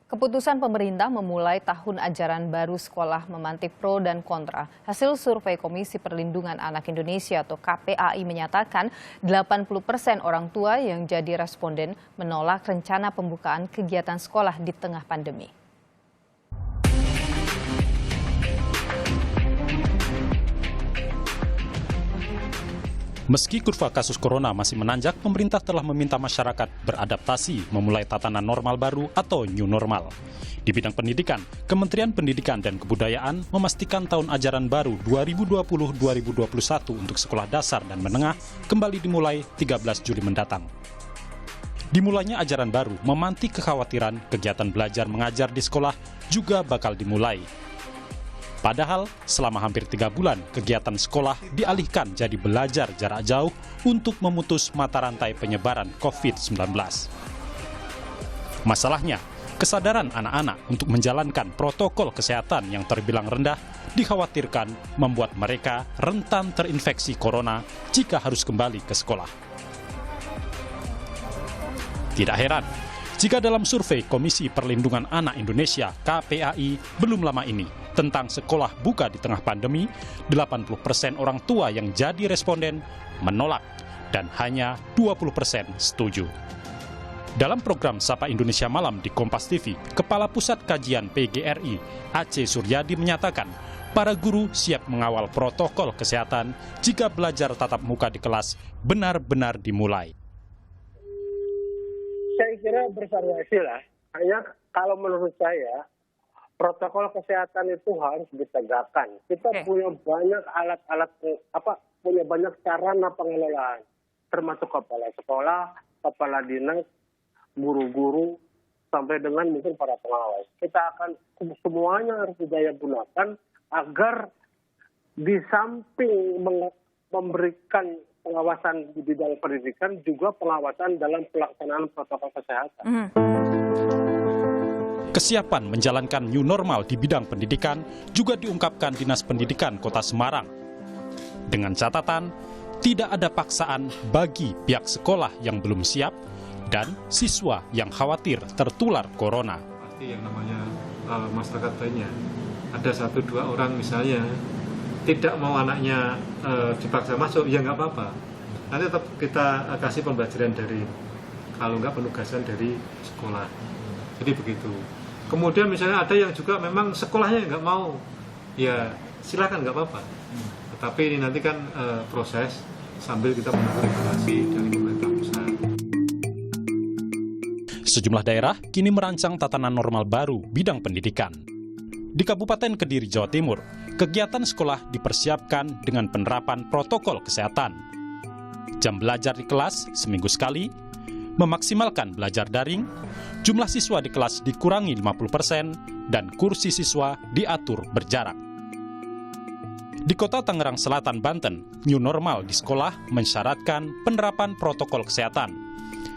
Keputusan pemerintah memulai tahun ajaran baru sekolah memantik pro dan kontra. Hasil survei Komisi Perlindungan Anak Indonesia atau KPAI menyatakan 80% orang tua yang jadi responden menolak rencana pembukaan kegiatan sekolah di tengah pandemi. Meski kurva kasus corona masih menanjak, pemerintah telah meminta masyarakat beradaptasi memulai tatanan normal baru atau new normal. Di bidang pendidikan, Kementerian Pendidikan dan Kebudayaan memastikan tahun ajaran baru 2020-2021 untuk sekolah dasar dan menengah kembali dimulai 13 Juli mendatang. Dimulainya ajaran baru memantik kekhawatiran kegiatan belajar mengajar di sekolah juga bakal dimulai. Padahal selama hampir 3 bulan, kegiatan sekolah dialihkan jadi belajar jarak jauh untuk memutus mata rantai penyebaran COVID-19. Masalahnya, kesadaran anak-anak untuk menjalankan protokol kesehatan yang terbilang rendah dikhawatirkan membuat mereka rentan terinfeksi corona jika harus kembali ke sekolah. Tidak heran jika dalam survei Komisi Perlindungan Anak Indonesia (KPAI) belum lama ini tentang sekolah buka di tengah pandemi, 80% orang tua yang jadi responden menolak dan hanya 20% setuju. Dalam program Sapa Indonesia Malam di Kompas TV, Kepala Pusat Kajian PGRI, Aceh Suryadi menyatakan, para guru siap mengawal protokol kesehatan jika belajar tatap muka di kelas benar-benar dimulai. Saya kira bervariasi lah. Hanya kalau menurut saya, protokol kesehatan itu harus ditegakkan. Kita punya banyak alat-alat, punya banyak sarana pengelolaan, termasuk kepala sekolah, kepala dinas, guru-guru, sampai dengan mungkin para pengawas. Kita akan semuanya harus didaya gunakan agar di samping memberikan pengawasan di bidang pendidikan, juga pengawasan dalam pelaksanaan protokol kesehatan. Kesiapan menjalankan new normal di bidang pendidikan juga diungkapkan Dinas Pendidikan Kota Semarang. Dengan catatan, tidak ada paksaan bagi pihak sekolah yang belum siap dan siswa yang khawatir tertular corona. Pasti yang namanya masyarakat lainnya, ada 1-2 orang misalnya tidak mau anaknya dipaksa masuk, ya nggak apa-apa. Nanti tetap kita kasih pembelajaran dari, kalau nggak penugasan dari sekolah. Jadi begitu. Kemudian misalnya ada yang juga memang sekolahnya nggak mau, ya silakan nggak apa-apa. Tetapi ini nanti kan proses sambil kita menunggu regulasi dari pemerintah pusat. Sejumlah daerah kini merancang tatanan normal baru bidang pendidikan. Di Kabupaten Kediri, Jawa Timur, kegiatan sekolah dipersiapkan dengan penerapan protokol kesehatan. Jam belajar di kelas seminggu sekali, memaksimalkan belajar daring, jumlah siswa di kelas dikurangi 50%, dan kursi siswa diatur berjarak. Di Kota Tangerang Selatan, Banten, new normal di sekolah mensyaratkan penerapan protokol kesehatan.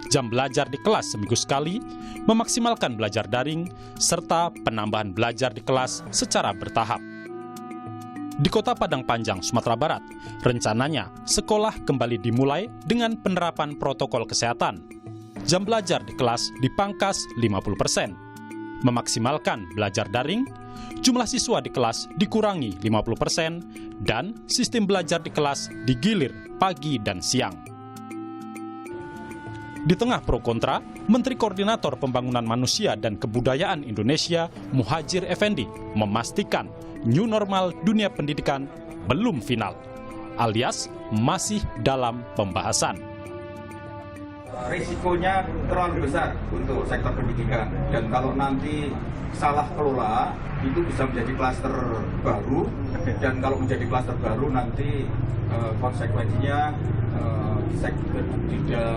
Jam belajar di kelas seminggu sekali, memaksimalkan belajar daring, serta penambahan belajar di kelas secara bertahap. Di Kota Padang Panjang, Sumatera Barat, rencananya sekolah kembali dimulai dengan penerapan protokol kesehatan. Jam belajar di kelas dipangkas 50%. Memaksimalkan belajar daring, jumlah siswa di kelas dikurangi 50%, dan sistem belajar di kelas digilir pagi dan siang. Di tengah pro kontra, Menteri Koordinator Pembangunan Manusia dan Kebudayaan Indonesia, Muhadjir Effendi, memastikan new normal dunia pendidikan belum final, alias masih dalam pembahasan. Risikonya terlalu besar untuk sektor pendidikan, dan kalau nanti salah kelola itu bisa menjadi klaster baru, dan kalau menjadi klaster baru nanti konsekuensinya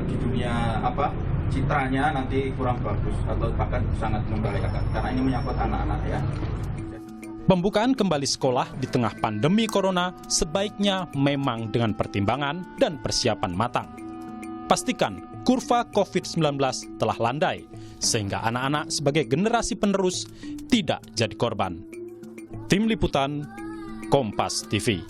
di dunia citranya nanti kurang bagus atau bahkan sangat membahayakan, karena ini menyangkut anak-anak ya. Pembukaan kembali sekolah di tengah pandemi corona sebaiknya memang dengan pertimbangan dan persiapan matang. Pastikan kurva COVID-19 telah landai, sehingga anak-anak sebagai generasi penerus tidak jadi korban. Tim Liputan, Kompas TV.